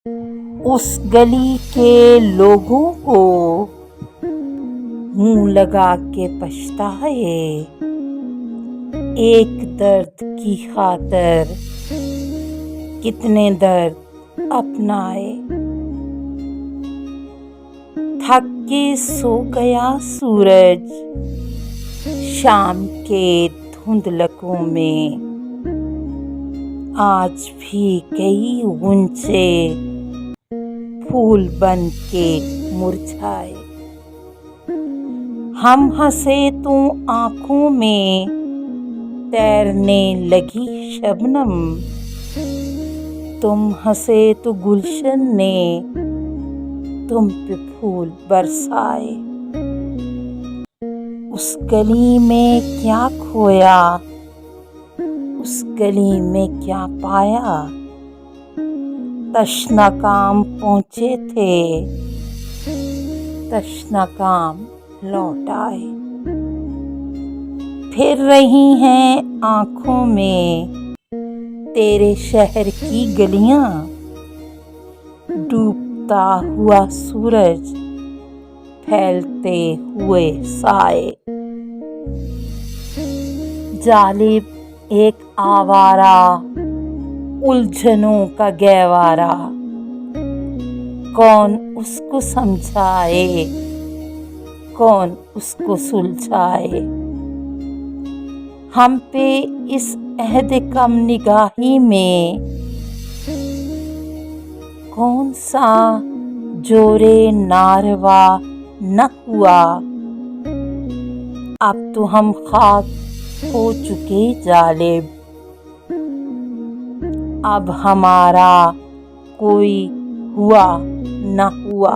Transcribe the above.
उस गली के लोगों को मुंह लगा के पछताए, एक दर्द की खातिर कितने दर्द अपनाए। थक के सो गया सूरज शाम के धुंधलकों में, आज भी कई गुंचे फूल बन के मुरझाए। हम हंसे तो आंखों में तैरने लगी शबनम, तुम हंसे तो गुलशन ने तुम पे फूल बरसाए। उस गली में क्या खोया, उस गली में क्या पाया, तश्ना काम पहुँचे थे, तश्ना काम लौट आए। फिर रही हैं आँखों में तेरे शहर की गलियाँ, डूबता हुआ सूरज फैलते हुए साए। जालिब एक आवारा उलझनों का गहवारा, कौन उसको समझाए, कौन उसको सुलझाए। हम पे इस अहद कम निगाही में कौन सा जोरे नारवा न हुआ। अब तो हम खाक हो चुके जालिब, अब हमारा कोई हुआ न हुआ।